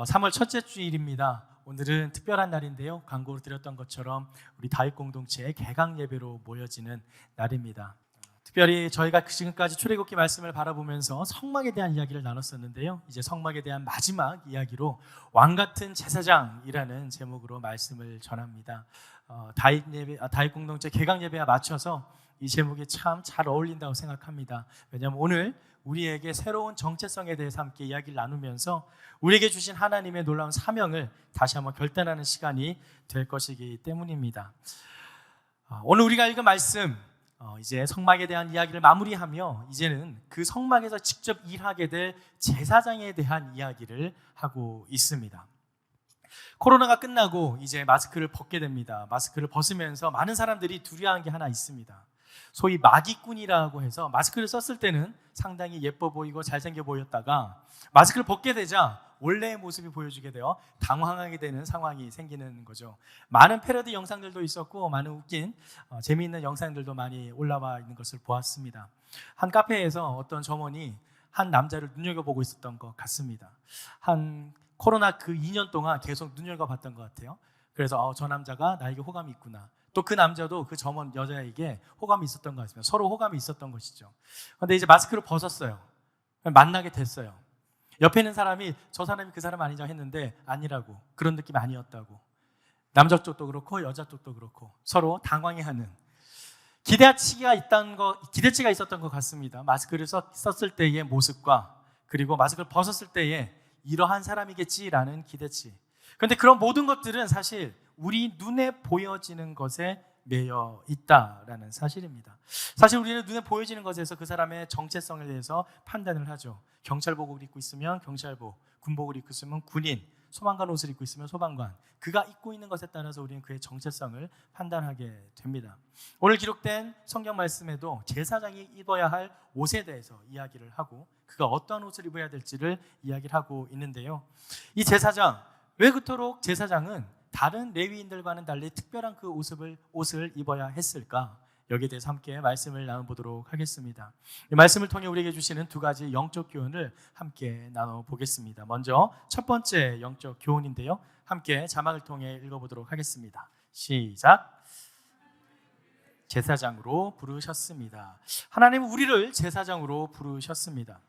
3월 첫째 주일입니다. 오늘은 특별한 날인데요. 광고로 드렸던 것처럼 우리 다윗 공동체의 개강 예배로 모여지는 날입니다. 특별히 저희가 지금까지 출애굽기 말씀을 바라보면서 성막에 대한 이야기를 나눴었는데요. 이제 성막에 대한 마지막 이야기로 왕 같은 제사장이라는 제목으로 말씀을 전합니다. 다윗 공동체 개강 예배와 맞춰서 이 제목이 참 잘 어울린다고 생각합니다. 왜냐하면 오늘 우리에게 새로운 정체성에 대해서 함께 이야기를 나누면서 우리에게 주신 하나님의 놀라운 사명을 다시 한번 결단하는 시간이 될 것이기 때문입니다. 오늘 우리가 읽은 말씀, 이제 성막에 대한 이야기를 마무리하며 이제는 그 성막에서 직접 일하게 될 제사장에 대한 이야기를 하고 있습니다. 코로나가 끝나고 이제 마스크를 벗게 됩니다. 마스크를 벗으면서 많은 사람들이 두려워한 게 하나 있습니다. 소위 마기꾼이라고 해서 마스크를 썼을 때는 상당히 예뻐 보이고 잘생겨 보였다가 마스크를 벗게 되자 원래의 모습이 보여지게 되어 당황하게 되는 상황이 생기는 거죠. 많은 패러디 영상들도 있었고 많은 웃긴 재미있는 영상들도 많이 올라와 있는 것을 보았습니다. 한 카페에서 어떤 점원이 한 남자를 눈여겨보고 있었던 것 같습니다. 한 코로나 그 2년 동안 계속 눈여겨봤던 것 같아요. 그래서 저 남자가 나에게 호감이 있구나. 또 그 남자도 그 점원 여자에게 호감이 있었던 것 같습니다. 서로 호감이 있었던 것이죠. 그런데 이제 마스크를 벗었어요. 만나게 됐어요. 옆에 있는 사람이 저 사람이 그 사람 아니냐고 했는데 아니라고, 그런 느낌 아니었다고. 남자 쪽도 그렇고 여자 쪽도 그렇고 서로 당황해하는 기대치가 있었던 것 같습니다. 마스크를 썼을 때의 모습과 그리고 마스크를 벗었을 때의 이러한 사람이겠지라는 기대치. 그런데 그런 모든 것들은 사실 우리 눈에 보여지는 것에 매여 있다라는 사실입니다. 사실 우리는 눈에 보여지는 것에서 그 사람의 정체성에 대해서 판단을 하죠. 경찰복을 입고 있으면 경찰복, 군복을 입고 있으면 군인, 소방관 옷을 입고 있으면 소방관. 그가 입고 있는 것에 따라서 우리는 그의 정체성을 판단하게 됩니다. 오늘 기록된 성경 말씀에도 제사장이 입어야 할 옷에 대해서 이야기를 하고 그가 어떤 옷을 입어야 될지를 이야기를 하고 있는데요. 이 제사장, 왜 그토록 제사장은 다른 레위인들과는 달리 특별한 그 옷을 입어야 했을까? 여기에 대해서 함께 말씀을 나눠보도록 하겠습니다. 이 말씀을 통해 우리에게 주시는 두 가지 영적 교훈을 함께 나눠보겠습니다. 먼저 첫 번째 영적 교훈인데요. 함께 자막을 통해 읽어보도록 하겠습니다. 시작! 제사장으로 부르셨습니다. 하나님은 우리를 제사장으로 부르셨습니다.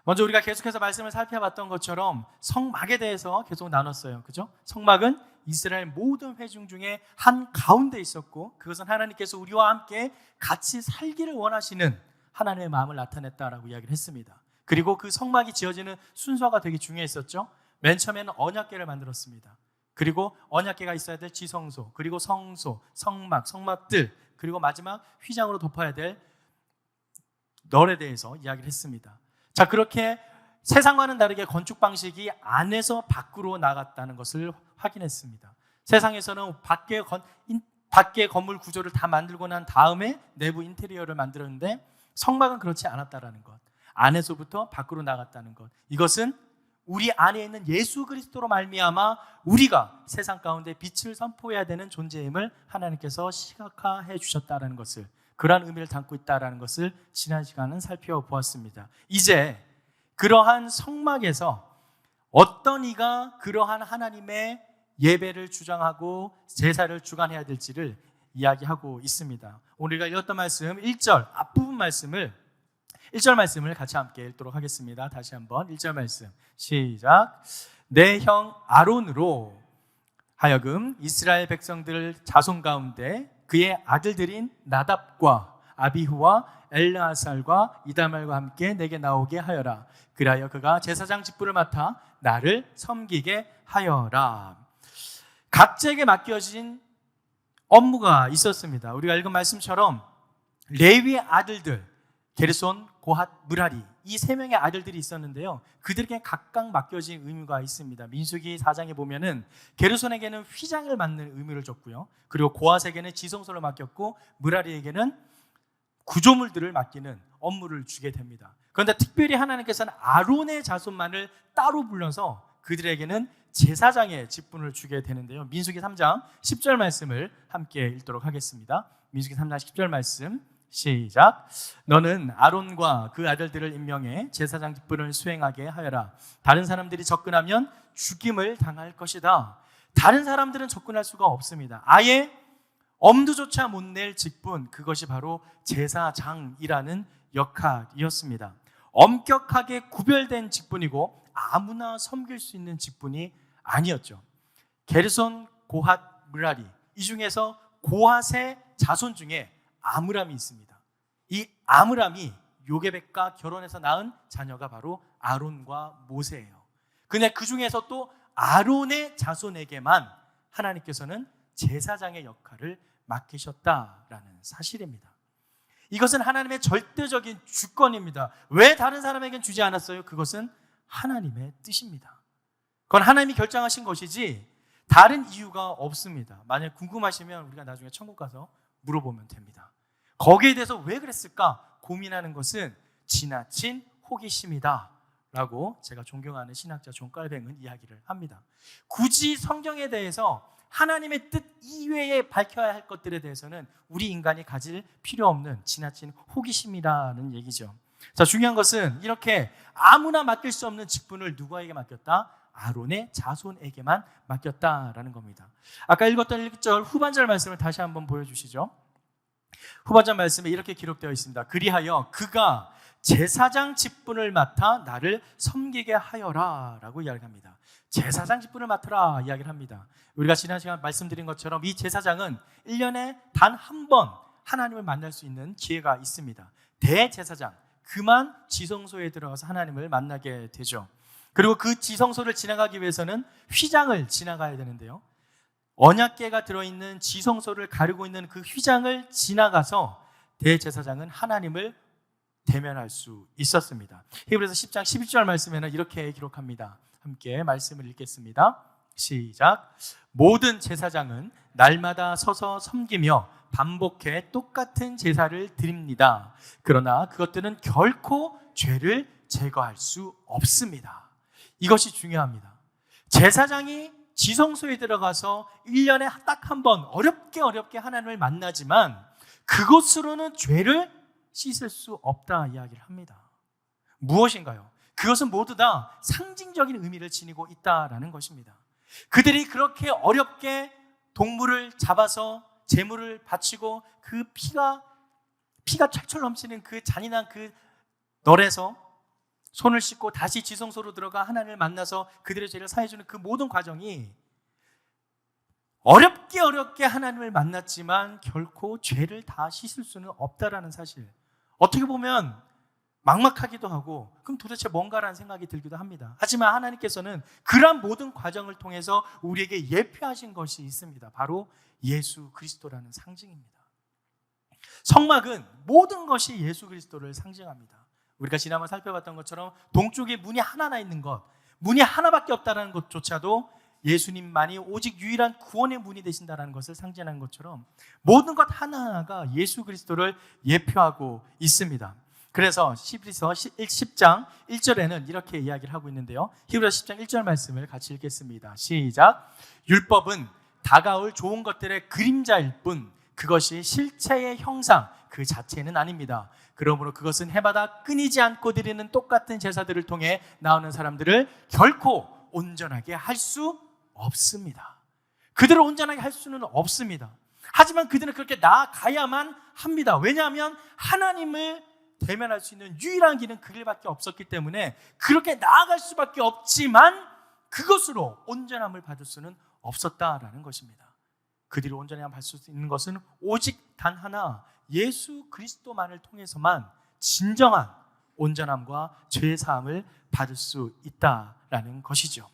먼저 우리가 계속해서 말씀을 살펴봤던 것처럼 성막에 대해서 계속 나눴어요. 그죠? 성막은 이스라엘 모든 회중 중에 한 가운데 있었고 그것은 하나님께서 우리와 함께 같이 살기를 원하시는 하나님의 마음을 나타냈다라고 이야기를 했습니다. 그리고 그 성막이 지어지는 순서가 되게 중요했었죠. 맨 처음에는 언약궤를 만들었습니다. 그리고 언약궤가 있어야 될 지성소, 그리고 성소, 성막들, 그리고 마지막 휘장으로 덮어야 될 널에 대해서 이야기를 했습니다. 자, 그렇게 세상과는 다르게 건축 방식이 안에서 밖으로 나갔다는 것을 확인했습니다. 세상에서는 밖에 건물 구조를 다 만들고 난 다음에 내부 인테리어를 만들었는데 성막은 그렇지 않았다는 것. 안에서부터 밖으로 나갔다는 것. 이것은 우리 안에 있는 예수 그리스도로 말미암아 우리가 세상 가운데 빛을 선포해야 되는 존재임을 하나님께서 시각화해 주셨다는 것을, 그러한 의미를 담고 있다는 것을 지난 시간은 살펴보았습니다. 이제 그러한 성막에서 어떤 이가 그러한 하나님의 예배를 주장하고 제사를 주관해야 될지를 이야기하고 있습니다. 오늘 우리가 읽었던 말씀 1절 앞부분 말씀을 1절 말씀을 같이 함께 읽도록 하겠습니다. 다시 한번 1절 말씀 시작. 내 형 아론으로 하여금 이스라엘 백성들 자손 가운데 그의 아들들인 나답과 아비후와 엘르아살과 이다말과 함께 내게 나오게 하여라. 그리하여 그가 제사장 직분을 맡아 나를 섬기게 하여라. 각자에게 맡겨진 업무가 있었습니다. 우리가 읽은 말씀처럼 레위의 아들들 게르손, 고핫, 무라리 이 세 명의 아들들이 있었는데요. 그들에게 각각 맡겨진 의무가 있습니다. 민수기 4장에 보면은 게르손에게는 휘장을 맡는 의무를 줬고요. 그리고 고핫에게는 지성소를 맡겼고 무라리에게는 구조물들을 맡기는 업무를 주게 됩니다. 그런데 특별히 하나님께서는 아론의 자손만을 따로 불러서 그들에게는 제사장의 직분을 주게 되는데요. 민수기 3장 10절 말씀을 함께 읽도록 하겠습니다. 민수기 3장 10절 말씀 시작. 너는 아론과 그 아들들을 임명해 제사장 직분을 수행하게 하여라. 다른 사람들이 접근하면 죽임을 당할 것이다. 다른 사람들은 접근할 수가 없습니다. 아예 엄두조차 못 낼 직분, 그것이 바로 제사장이라는 역할이었습니다. 엄격하게 구별된 직분이고 아무나 섬길 수 있는 직분이 아니었죠. 게르손, 고핫, 므라리, 이 중에서 고핫의 자손 중에 아므람이 있습니다. 이 아므람이 요게벳과 결혼해서 낳은 자녀가 바로 아론과 모세예요. 근데 그 중에서 또 아론의 자손에게만 하나님께서는 제사장의 역할을 맡기셨다라는 사실입니다. 이것은 하나님의 절대적인 주권입니다. 왜 다른 사람에겐 주지 않았어요? 그것은 하나님의 뜻입니다. 그건 하나님이 결정하신 것이지 다른 이유가 없습니다. 만약 궁금하시면 우리가 나중에 천국 가서 물어보면 됩니다. 거기에 대해서 왜 그랬을까 고민하는 것은 지나친 호기심이다 라고 제가 존경하는 신학자 존 깔뱅은 이야기를 합니다. 굳이 성경에 대해서 하나님의 뜻 이외에 밝혀야 할 것들에 대해서는 우리 인간이 가질 필요 없는 지나친 호기심이라는 얘기죠. 자, 중요한 것은 이렇게 아무나 맡길 수 없는 직분을 누구에게 맡겼다? 아론의 자손에게만 맡겼다라는 겁니다. 아까 읽었던 1절 후반절 말씀을 다시 한번 보여주시죠. 후반절 말씀에 이렇게 기록되어 있습니다. 그리하여 그가 제사장 직분을 맡아 나를 섬기게 하여라 라고 이야기합니다. 제사장 직분을 맡으라 이야기를 합니다. 우리가 지난 시간 말씀드린 것처럼 이 제사장은 1년에 단 한 번 하나님을 만날 수 있는 기회가 있습니다. 대제사장, 그만 지성소에 들어가서 하나님을 만나게 되죠. 그리고 그 지성소를 지나가기 위해서는 휘장을 지나가야 되는데요, 언약궤가 들어있는 지성소를 가리고 있는 그 휘장을 지나가서 대제사장은 하나님을 대면할 수 있었습니다. 히브리서 10장 11절 말씀에는 이렇게 기록합니다. 함께 말씀을 읽겠습니다. 시작. 모든 제사장은 날마다 서서 섬기며 반복해 똑같은 제사를 드립니다. 그러나 그것들은 결코 죄를 제거할 수 없습니다. 이것이 중요합니다. 제사장이 지성소에 들어가서 1년에 딱 한 번 어렵게 하나님을 만나지만 그것으로는 죄를 씻을 수 없다 이야기를 합니다. 무엇인가요? 그것은 모두 다 상징적인 의미를 지니고 있다라는 것입니다. 그들이 그렇게 어렵게 동물을 잡아서 제물을 바치고 그 피가 철철 넘치는 그 잔인한 그 널에서 손을 씻고 다시 지성소로 들어가 하나님을 만나서 그들의 죄를 사해주는 그 모든 과정이 어렵게 하나님을 만났지만 결코 죄를 다 씻을 수는 없다라는 사실, 어떻게 보면 막막하기도 하고 그럼 도대체 뭔가라는 생각이 들기도 합니다. 하지만 하나님께서는 그러한 모든 과정을 통해서 우리에게 예표하신 것이 있습니다. 바로 예수 그리스도라는 상징입니다. 성막은 모든 것이 예수 그리스도를 상징합니다. 우리가 지난번 살펴봤던 것처럼 동쪽에 문이 하나 있는 것, 문이 하나밖에 없다는 것조차도 예수님만이 오직 유일한 구원의 문이 되신다는 것을 상징하는 것처럼 모든 것 하나하나가 예수 그리스도를 예표하고 있습니다. 그래서 히브리서 10장 1절에는 이렇게 이야기를 하고 있는데요, 히브리서 10장 1절 말씀을 같이 읽겠습니다. 시작. 율법은 다가올 좋은 것들의 그림자일 뿐 그것이 실체의 형상 그 자체는 아닙니다. 그러므로 그것은 해마다 끊이지 않고 드리는 똑같은 제사들을 통해 나오는 사람들을 결코 온전하게 할 수 없습니다. 그들을 온전하게 할 수는 없습니다. 하지만 그들은 그렇게 나아가야만 합니다. 왜냐하면 하나님을 대면할 수 있는 유일한 길은 그 길밖에 없었기 때문에 그렇게 나아갈 수밖에 없지만 그것으로 온전함을 받을 수는 없었다라는 것입니다. 그들이 온전함을 받을 수 있는 것은 오직 단 하나, 예수 그리스도만을 통해서만 진정한 온전함과 죄사함을 받을 수 있다라는 것이죠.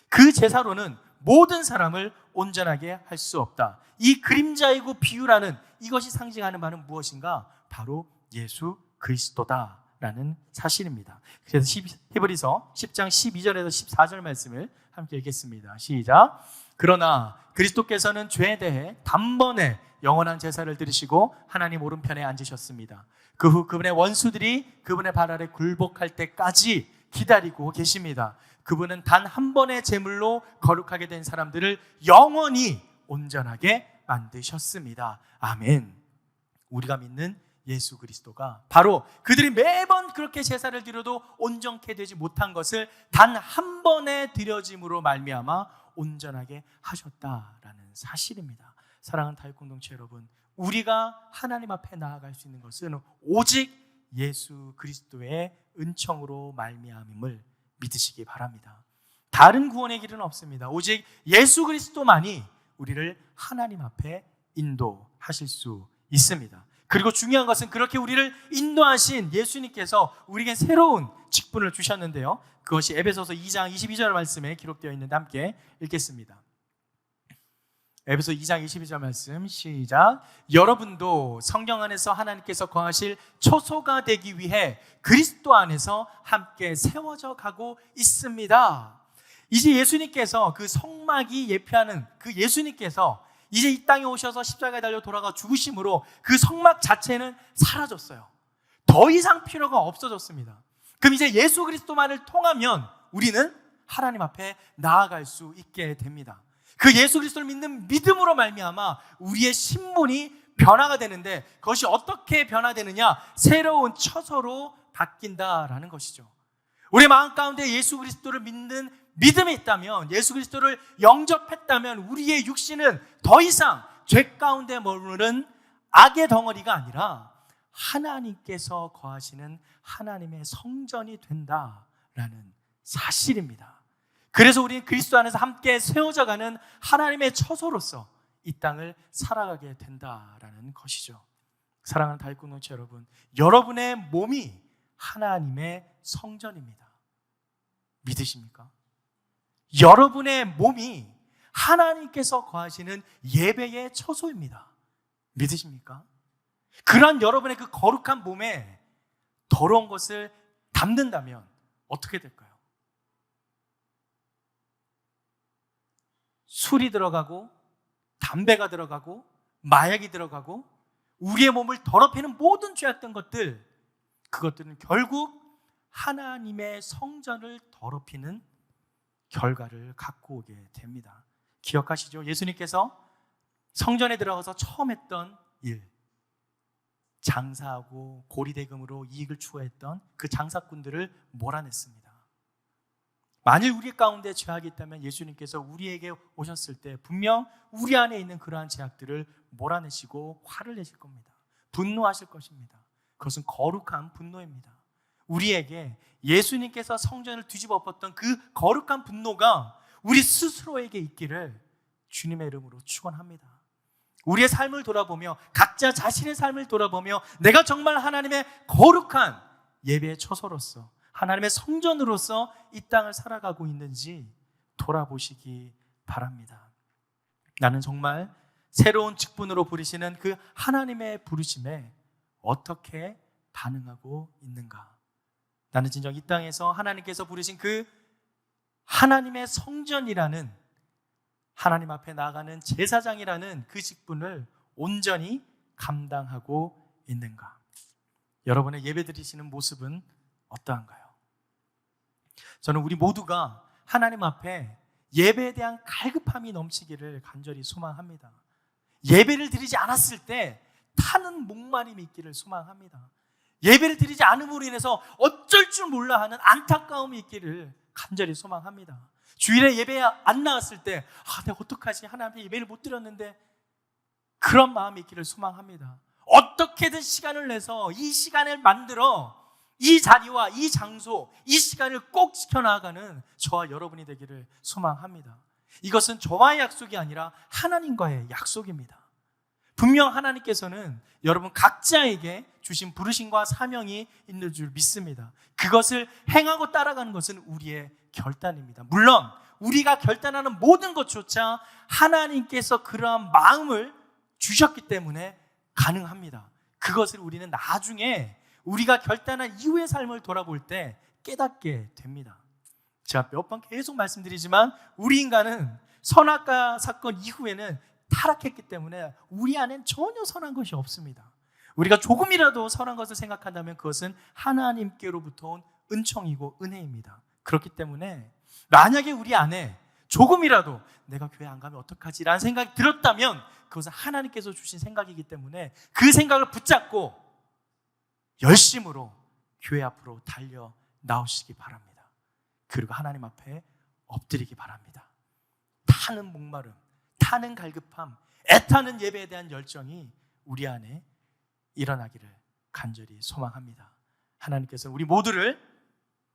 그 제사로는 모든 사람을 온전하게 할 수 없다. 이 그림자이고 비유라는 이것이 상징하는 바는 무엇인가? 바로 예수 그리스도다라는 사실입니다. 그래서 히브리서 10장 12절에서 14절 말씀을 함께 읽겠습니다. 시작. 그러나 그리스도께서는 죄에 대해 단번에 영원한 제사를 드리시고 하나님 오른편에 앉으셨습니다. 그 후 그분의 원수들이 그분의 발 아래 굴복할 때까지 기다리고 계십니다. 그분은 단 한 번의 제물로 거룩하게 된 사람들을 영원히 온전하게 만드셨습니다. 아멘. 우리가 믿는 예수 그리스도가 바로 그들이 매번 그렇게 제사를 드려도 온전케 되지 못한 것을 단 한 번에 드려짐으로 말미암아 온전하게 하셨다라는 사실입니다. 사랑하는 다윗 공동체 여러분, 우리가 하나님 앞에 나아갈 수 있는 것은 오직 예수 그리스도의 은총으로 말미암음을 믿으시기 바랍니다. 다른 구원의 길은 없습니다. 오직 예수 그리스도만이 우리를 하나님 앞에 인도하실 수 있습니다. 그리고 중요한 것은 그렇게 우리를 인도하신 예수님께서 우리에게 새로운 직분을 주셨는데요, 그것이 에베소서 2장 22절 말씀에 기록되어 있는데 함께 읽겠습니다. 에베소 2장 22절 말씀 시작. 여러분도 성경 안에서 하나님께서 거하실 초소가 되기 위해 그리스도 안에서 함께 세워져 가고 있습니다. 이제 예수님께서 그 성막이 예표하는 그 예수님께서 이제 이 땅에 오셔서 십자가에 달려 돌아가 죽으심으로 그 성막 자체는 사라졌어요. 더 이상 필요가 없어졌습니다. 그럼 이제 예수 그리스도만을 통하면 우리는 하나님 앞에 나아갈 수 있게 됩니다. 그 예수 그리스도를 믿는 믿음으로 말미암아 우리의 신분이 변화가 되는데, 그것이 어떻게 변화되느냐? 새로운 처소로 바뀐다라는 것이죠. 우리 마음 가운데 예수 그리스도를 믿는 믿음이 있다면, 예수 그리스도를 영접했다면 우리의 육신은 더 이상 죄 가운데 머무는 악의 덩어리가 아니라 하나님께서 거하시는 하나님의 성전이 된다라는 사실입니다. 그래서 우리는 그리스도 안에서 함께 세워져가는 하나님의 처소로서 이 땅을 살아가게 된다라는 것이죠. 사랑하는 다윗 공동체 여러분, 여러분의 몸이 하나님의 성전입니다. 믿으십니까? 여러분의 몸이 하나님께서 거하시는 예배의 처소입니다. 믿으십니까? 그러한 여러분의 그 거룩한 몸에 더러운 것을 담는다면 어떻게 될까요? 술이 들어가고 담배가 들어가고 마약이 들어가고 우리의 몸을 더럽히는 모든 죄악된 것들, 그것들은 결국 하나님의 성전을 더럽히는 결과를 갖고 오게 됩니다. 기억하시죠? 예수님께서 성전에 들어가서 처음 했던 일, 장사하고 고리대금으로 이익을 추구했던 그 장사꾼들을 몰아냈습니다. 만일 우리 가운데 죄악이 있다면 예수님께서 우리에게 오셨을 때 분명 우리 안에 있는 그러한 죄악들을 몰아내시고 화를 내실 겁니다. 분노하실 것입니다. 그것은 거룩한 분노입니다. 우리에게 예수님께서 성전을 뒤집어 엎었던 그 거룩한 분노가 우리 스스로에게 있기를 주님의 이름으로 축원합니다. 우리의 삶을 돌아보며, 각자 자신의 삶을 돌아보며 내가 정말 하나님의 거룩한 예배의 처소로서, 하나님의 성전으로서 이 땅을 살아가고 있는지 돌아보시기 바랍니다. 나는 정말 새로운 직분으로 부르시는 그 하나님의 부르심에 어떻게 반응하고 있는가? 나는 진정 이 땅에서 하나님께서 부르신 그 하나님의 성전이라는, 하나님 앞에 나아가는 제사장이라는 그 직분을 온전히 감당하고 있는가? 여러분의 예배 드리시는 모습은 어떠한가요? 저는 우리 모두가 하나님 앞에 예배에 대한 갈급함이 넘치기를 간절히 소망합니다. 예배를 드리지 않았을 때 타는 목마름이 있기를 소망합니다. 예배를 드리지 않음으로 인해서 어쩔 줄 몰라 하는 안타까움이 있기를 간절히 소망합니다. 주일에 예배에 안 나왔을 때 내가 어떡하지? 하나님 앞에 예배를 못 드렸는데, 그런 마음이 있기를 소망합니다. 어떻게든 시간을 내서 이 시간을 만들어 이 자리와 이 장소, 이 시간을 꼭 지켜나가는 저와 여러분이 되기를 소망합니다. 이것은 저와의 약속이 아니라 하나님과의 약속입니다. 분명 하나님께서는 여러분 각자에게 주신 부르심과 사명이 있는 줄 믿습니다. 그것을 행하고 따라가는 것은 우리의 결단입니다. 물론 우리가 결단하는 모든 것조차 하나님께서 그러한 마음을 주셨기 때문에 가능합니다. 그것을 우리는 나중에 우리가 결단한 이후의 삶을 돌아볼 때 깨닫게 됩니다. 제가 몇 번 계속 말씀드리지만 우리 인간은 선악과 사건 이후에는 타락했기 때문에 우리 안엔 전혀 선한 것이 없습니다. 우리가 조금이라도 선한 것을 생각한다면 그것은 하나님께로부터 온 은총이고 은혜입니다. 그렇기 때문에 만약에 우리 안에 조금이라도 내가 교회 안 가면 어떡하지? 라는 생각이 들었다면 그것은 하나님께서 주신 생각이기 때문에 그 생각을 붙잡고 열심으로 교회 앞으로 달려 나오시기 바랍니다. 그리고 하나님 앞에 엎드리기 바랍니다. 타는 목마름, 타는 갈급함, 애타는 예배에 대한 열정이 우리 안에 일어나기를 간절히 소망합니다. 하나님께서 우리 모두를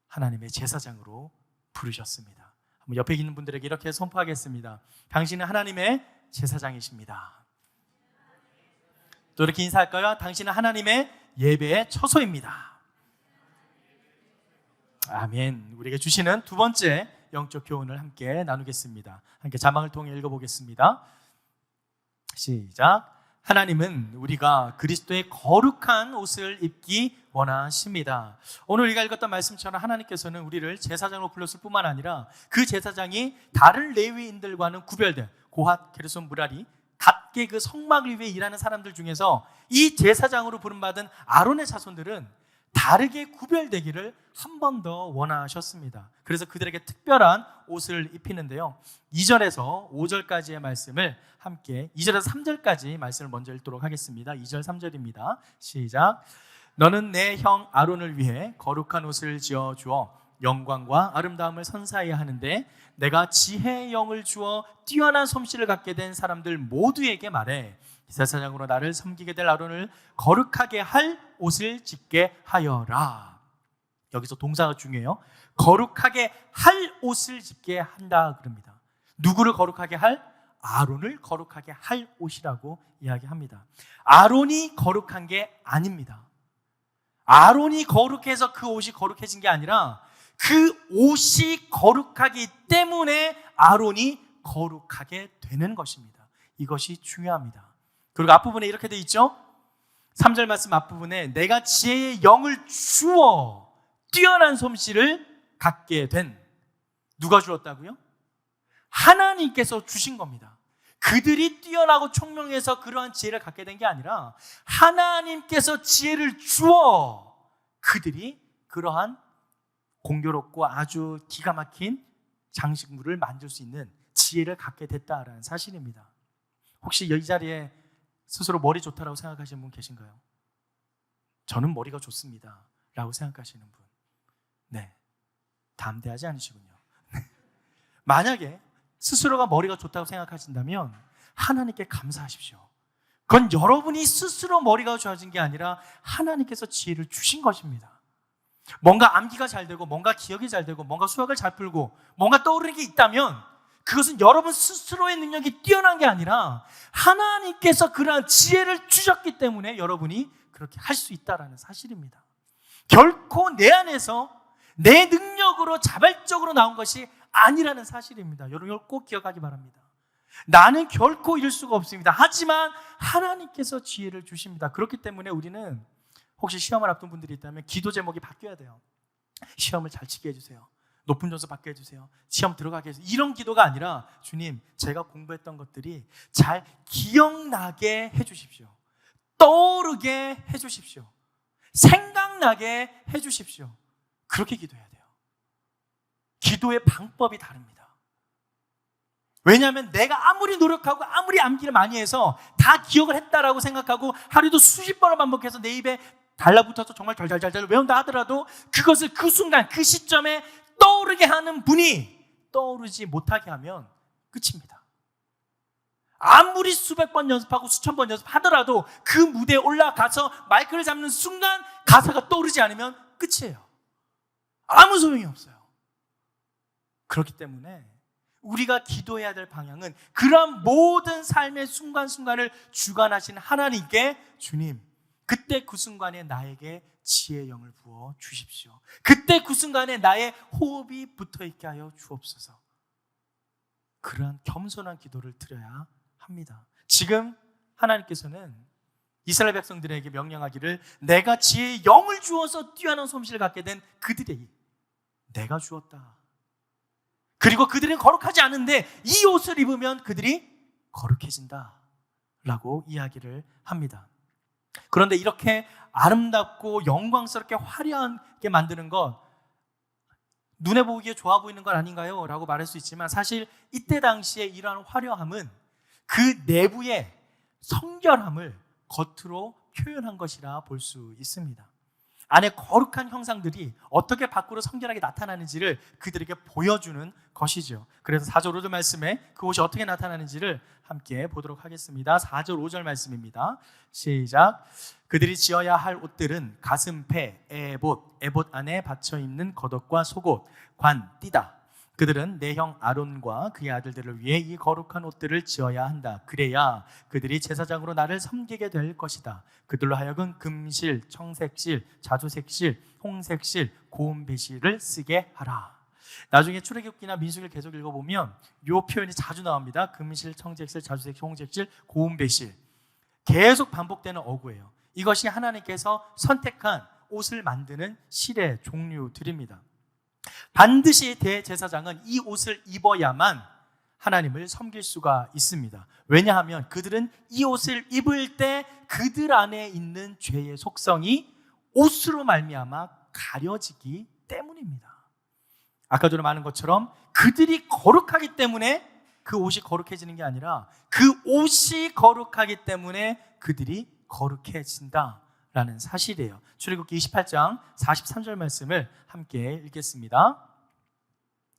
하나님의 제사장으로 부르셨습니다. 한번 옆에 있는 분들에게 이렇게 선포하겠습니다. 당신은 하나님의 제사장이십니다. 또 이렇게 인사할까요? 당신은 하나님의 예배의 처소입니다. 아멘. 우리에게 주시는 두 번째 영적 교훈을 함께 나누겠습니다. 함께 자막을 통해 읽어보겠습니다. 시작. 하나님은 우리가 그리스도의 거룩한 옷을 입기 원하십니다. 오늘 우리가 읽었던 말씀처럼 하나님께서는 우리를 제사장으로 불렀을 뿐만 아니라 그 제사장이 다른 레위인들과는 구별된 고핫, 게르손, 무라리 각계 그 성막을 위해 일하는 사람들 중에서 이 제사장으로 부름받은 아론의 자손들은 다르게 구별되기를 한 번 더 원하셨습니다. 그래서 그들에게 특별한 옷을 입히는데요, 2절에서 5절까지의 말씀을 함께 2절에서 3절까지 말씀을 먼저 읽도록 하겠습니다. 2절 3절입니다. 시작. 너는 내 형 아론을 위해 거룩한 옷을 지어주어 영광과 아름다움을 선사해야 하는데 내가 지혜의 영을 주어 뛰어난 솜씨를 갖게 된 사람들 모두에게 말해 제사장으로 나를 섬기게 될 아론을 거룩하게 할 옷을 짓게 하여라. 여기서 동사가 중요해요. 거룩하게 할 옷을 짓게 한다 그럽니다. 누구를 거룩하게 할? 아론을 거룩하게 할 옷이라고 이야기합니다. 아론이 거룩한 게 아닙니다. 아론이 거룩해서 그 옷이 거룩해진 게 아니라 그 옷이 거룩하기 때문에 아론이 거룩하게 되는 것입니다. 이것이 중요합니다. 그리고 앞부분에 이렇게 돼 있죠? 3절 말씀 앞부분에 내가 지혜의 영을 주어 뛰어난 솜씨를 갖게 된, 누가 주었다고요? 하나님께서 주신 겁니다. 그들이 뛰어나고 총명해서 그러한 지혜를 갖게 된 게 아니라 하나님께서 지혜를 주어 그들이 그러한 공교롭고 아주 기가 막힌 장식물을 만들 수 있는 지혜를 갖게 됐다라는 사실입니다. 혹시 이 자리에 스스로 머리 좋다라고 생각하시는 분 계신가요? 저는 머리가 좋습니다 라고 생각하시는 분, 네, 담대하지 않으시군요. 만약에 스스로가 머리가 좋다고 생각하신다면 하나님께 감사하십시오. 그건 여러분이 스스로 머리가 좋아진 게 아니라 하나님께서 지혜를 주신 것입니다. 뭔가 암기가 잘 되고 뭔가 기억이 잘 되고 뭔가 수학을 잘 풀고 뭔가 떠오르는 게 있다면 그것은 여러분 스스로의 능력이 뛰어난 게 아니라 하나님께서 그러한 지혜를 주셨기 때문에 여러분이 그렇게 할 수 있다는 사실입니다. 결코 내 안에서 내 능력으로 자발적으로 나온 것이 아니라는 사실입니다. 여러분 이걸 꼭 기억하기 바랍니다. 나는 결코 이룰 수가 없습니다. 하지만 하나님께서 지혜를 주십니다. 그렇기 때문에 우리는 혹시 시험을 앞둔 분들이 있다면 기도 제목이 바뀌어야 돼요. 시험을 잘 치게 해주세요. 높은 점수 받게 해주세요. 시험 들어가게 해주세요. 이런 기도가 아니라 주님, 제가 공부했던 것들이 잘 기억나게 해주십시오. 떠오르게 해주십시오. 생각나게 해주십시오. 그렇게 기도해야 돼요. 기도의 방법이 다릅니다. 왜냐하면 내가 아무리 노력하고 아무리 암기를 많이 해서 다 기억을 했다라고 생각하고 하루에도 수십 번을 반복해서 내 입에 달라붙어서 정말 잘잘잘 외운다 하더라도 그것을 그 순간 그 시점에 떠오르게 하는 분이 떠오르지 못하게 하면 끝입니다. 아무리 수백 번 연습하고 수천 번 연습하더라도 그 무대에 올라가서 마이크를 잡는 순간 가사가 떠오르지 않으면 끝이에요. 아무 소용이 없어요. 그렇기 때문에 우리가 기도해야 될 방향은 그런 모든 삶의 순간순간을 주관하신 하나님께 주님, 그때 그 순간에 나에게 지혜의 영을 부어 주십시오. 그때 그 순간에 나의 호흡이 붙어있게 하여 주옵소서. 그러한 겸손한 기도를 드려야 합니다. 지금 하나님께서는 이스라엘 백성들에게 명령하기를 내가 지혜의 영을 주어서 뛰어난 솜씨를 갖게 된 그들에게 내가 주었다. 그리고 그들은 거룩하지 않은데 이 옷을 입으면 그들이 거룩해진다 라고 이야기를 합니다. 그런데 이렇게 아름답고 영광스럽게 화려하게 만드는 것, 눈에 보기에 좋아 보이는 건 아닌가요? 라고 말할 수 있지만 사실 이때 당시에 이러한 화려함은 그 내부의 성결함을 겉으로 표현한 것이라 볼 수 있습니다. 안에 거룩한 형상들이 어떻게 밖으로 성결하게 나타나는지를 그들에게 보여주는 것이죠. 그래서 4절 5절 말씀에 그 옷이 어떻게 나타나는지를 함께 보도록 하겠습니다. 4절 5절 말씀입니다. 시작. 그들이 지어야 할 옷들은 가슴패, 에봇 안에 받쳐 입는 겉옷과 속옷, 관, 띠다. 그들은 내 형 아론과 그의 아들들을 위해 이 거룩한 옷들을 지어야 한다. 그래야 그들이 제사장으로 나를 섬기게 될 것이다. 그들로 하여금 금실, 청색실, 자주색실, 홍색실, 고운배실을 쓰게 하라. 나중에 출애굽기나 민수기를 계속 읽어보면 이 표현이 자주 나옵니다. 금실, 청색실, 자주색실, 홍색실, 고운배실. 계속 반복되는 어구예요. 이것이 하나님께서 선택한 옷을 만드는 실의 종류들입니다. 반드시 대제사장은 이 옷을 입어야만 하나님을 섬길 수가 있습니다. 왜냐하면 그들은 이 옷을 입을 때 그들 안에 있는 죄의 속성이 옷으로 말미암아 가려지기 때문입니다. 아까 전에 말한 것처럼 그들이 거룩하기 때문에 그 옷이 거룩해지는 게 아니라 그 옷이 거룩하기 때문에 그들이 거룩해진다라는 사실이에요. 출애굽기 28장 43절 말씀을 함께 읽겠습니다.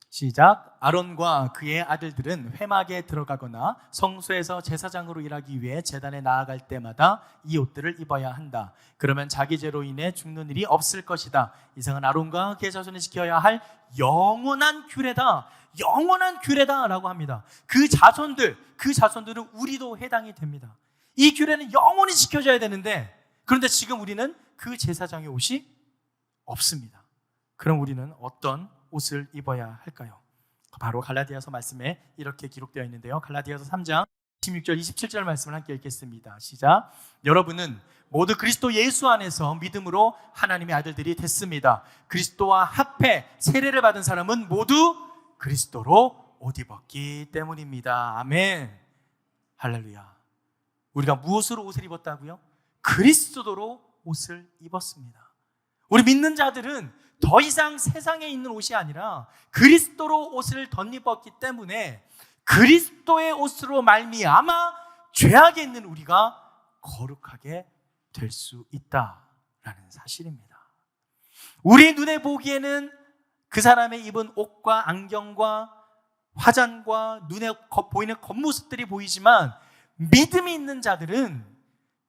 시작. 아론과 그의 아들들은 회막에 들어가거나 성소에서 제사장으로 일하기 위해 제단에 나아갈 때마다 이 옷들을 입어야 한다. 그러면 자기 죄로 인해 죽는 일이 없을 것이다. 이상은 아론과 그의 자손이 지켜야 할 영원한 규례다. 영원한 규례다라고 합니다. 그 자손들은 우리도 해당이 됩니다. 이 규례는 영원히 지켜져야 되는데, 그런데 지금 우리는 그 제사장의 옷이 없습니다. 그럼 우리는 어떤 옷을 입어야 할까요? 바로 갈라디아서 말씀에 이렇게 기록되어 있는데요. 갈라디아서 3장 16절 27절 말씀을 함께 읽겠습니다. 시작. 여러분은 모두 그리스도 예수 안에서 믿음으로 하나님의 아들들이 됐습니다. 그리스도와 합해 세례를 받은 사람은 모두 그리스도로 옷 입었기 때문입니다. 아멘. 할렐루야. 우리가 무엇으로 옷을 입었다고요? 그리스도로 옷을 입었습니다. 우리 믿는 자들은 더 이상 세상에 있는 옷이 아니라 그리스도로 옷을 덧입었기 때문에 그리스도의 옷으로 말미암아 죄악에 있는 우리가 거룩하게 될 수 있다라는 사실입니다. 우리 눈에 보기에는 그 사람의 입은 옷과 안경과 화장과 눈에 보이는 겉모습들이 보이지만 믿음이 있는 자들은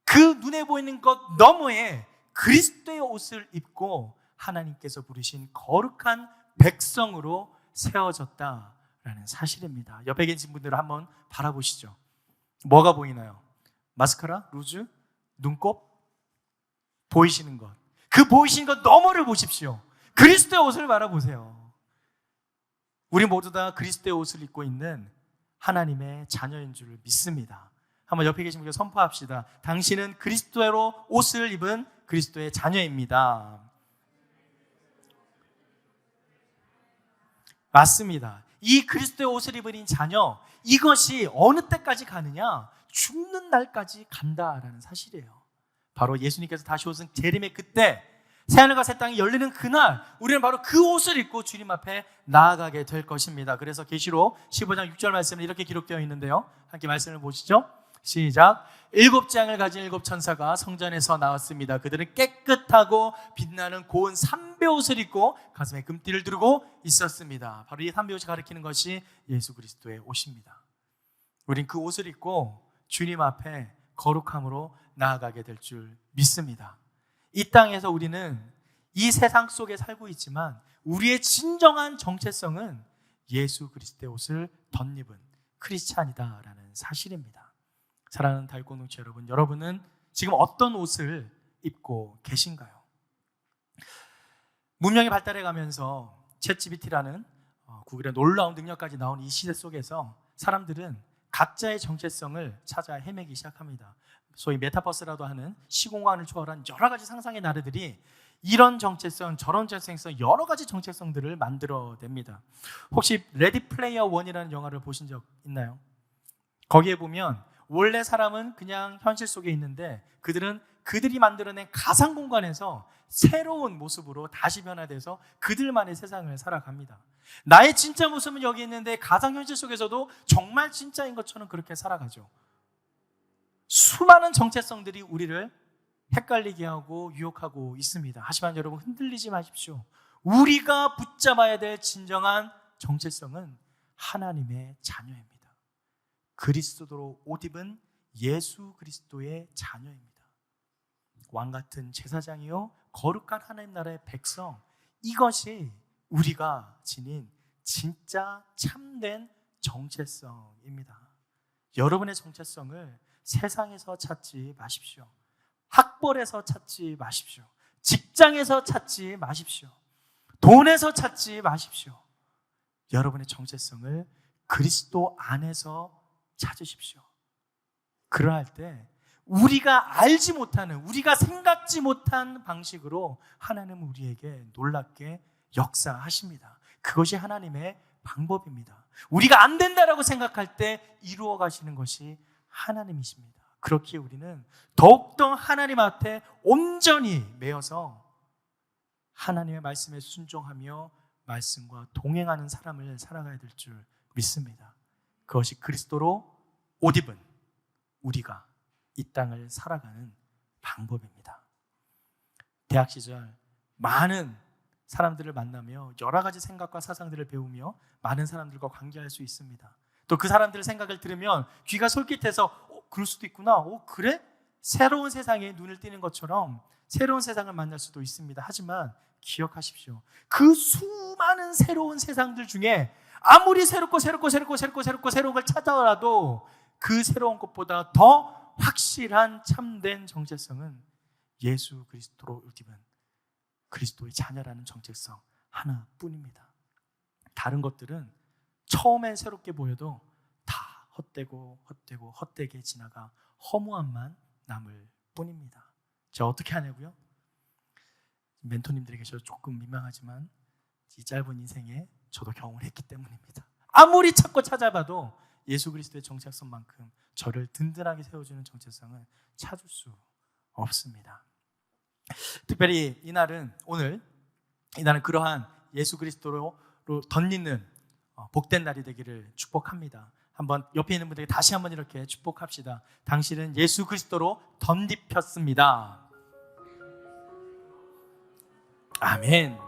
그 눈에 보이는 것 너머에 그리스도의 옷을 입고 하나님께서 부르신 거룩한 백성으로 세워졌다라는 사실입니다. 옆에 계신 분들을 한번 바라보시죠. 뭐가 보이나요? 마스카라? 루즈? 눈곱? 보이시는 것. 그 보이시는 것 너머를 보십시오. 그리스도의 옷을 바라보세요. 우리 모두 다 그리스도의 옷을 입고 있는 하나님의 자녀인 줄 믿습니다. 한번 옆에 계신 분께 선포합시다. 당신은 그리스도로 옷을 입은 그리스도의 자녀입니다. 맞습니다. 이 그리스도의 옷을 입은 자녀, 이것이 어느 때까지 가느냐? 죽는 날까지 간다라는 사실이에요. 바로 예수님께서 다시 오신 재림의 그때, 새하늘과 새 땅이 열리는 그날 우리는 바로 그 옷을 입고 주님 앞에 나아가게 될 것입니다. 그래서 계시록 15장 6절 말씀에 이렇게 기록되어 있는데요. 함께 말씀을 보시죠. 시작. 7장을 가진 7 천사가 성전에서 나왔습니다. 그들은 깨끗하고 빛나는 고운 삼배옷을 입고 가슴에 금띠를 두르고 있었습니다. 바로 이 삼배옷이 가리키는 것이 예수 그리스도의 옷입니다. 우린 그 옷을 입고 주님 앞에 거룩함으로 나아가게 될 줄 믿습니다. 이 땅에서 우리는 이 세상 속에 살고 있지만 우리의 진정한 정체성은 예수 그리스도의 옷을 덧입은 크리스찬이다라는 사실입니다. 사랑하는 다윗공동체 여러분, 여러분은 지금 어떤 옷을 입고 계신가요? 문명이 발달해 가면서 챗GPT라는 구글의 놀라운 능력까지 나온 이 시대 속에서 사람들은 각자의 정체성을 찾아 헤매기 시작합니다. 소위 메타버스라도 하는 시공간을 초월한 여러 가지 상상의 나래들이 이런 정체성, 저런 정체성, 여러 가지 정체성들을 만들어냅니다. 혹시 레디 플레이어 원이라는 영화를 보신 적 있나요? 거기에 보면 원래 사람은 그냥 현실 속에 있는데 그들은 그들이 만들어낸 가상 공간에서 새로운 모습으로 다시 변화돼서 그들만의 세상을 살아갑니다. 나의 진짜 모습은 여기 있는데 가상 현실 속에서도 정말 진짜인 것처럼 그렇게 살아가죠. 수많은 정체성들이 우리를 헷갈리게 하고 유혹하고 있습니다. 하지만 여러분, 흔들리지 마십시오. 우리가 붙잡아야 될 진정한 정체성은 하나님의 자녀입니다. 그리스도로 옷 입은 예수 그리스도의 자녀입니다. 왕같은 제사장이요 거룩한 하나님 나라의 백성, 이것이 우리가 지닌 진짜 참된 정체성입니다. 여러분의 정체성을 세상에서 찾지 마십시오. 학벌에서 찾지 마십시오. 직장에서 찾지 마십시오. 돈에서 찾지 마십시오. 여러분의 정체성을 그리스도 안에서 찾으십시오. 그러할 때 우리가 알지 못하는, 우리가 생각지 못한 방식으로 하나님은 우리에게 놀랍게 역사하십니다. 그것이 하나님의 방법입니다. 우리가 안 된다라고 생각할 때 이루어 가시는 것이 하나님이십니다. 그렇기에 우리는 더욱더 하나님 앞에 온전히 매여서 하나님의 말씀에 순종하며 말씀과 동행하는 삶을 살아가야 될 줄 믿습니다. 그것이 그리스도로 옷 입은 우리가 이 땅을 살아가는 방법입니다. 대학 시절 많은 사람들을 만나며 여러 가지 생각과 사상들을 배우며 많은 사람들과 관계할 수 있습니다. 또 그 사람들의 생각을 들으면 귀가 솔깃해서 그럴 수도 있구나, 그래? 새로운 세상에 눈을 띄는 것처럼 새로운 세상을 만날 수도 있습니다. 하지만 기억하십시오. 그 수많은 새로운 세상들 중에 아무리 새로운 걸 찾아라도 그 새로운 것보다 더 확실한 참된 정체성은 예수 그리스도로 옷 입은 그리스도의 자녀라는 정체성 하나뿐입니다. 다른 것들은 처음엔 새롭게 보여도 다 헛되게 지나가 허무함만 남을 뿐입니다. 제가 어떻게 하냐고요? 멘토님들에게 저 조금 민망하지만 이 짧은 인생에 저도 경험을 했기 때문입니다. 아무리 찾고 찾아봐도 예수 그리스도의 정체성만큼 저를 든든하게 세워주는 정체성은 찾을 수 없습니다. 특별히 오늘 이날은 그러한 예수 그리스도로 덧입는 복된 날이 되기를 축복합니다. 한번 옆에 있는 분들에게 다시 한번 이렇게 축복합시다. 당신은 예수 그리스도로 덧입혔습니다. 아멘.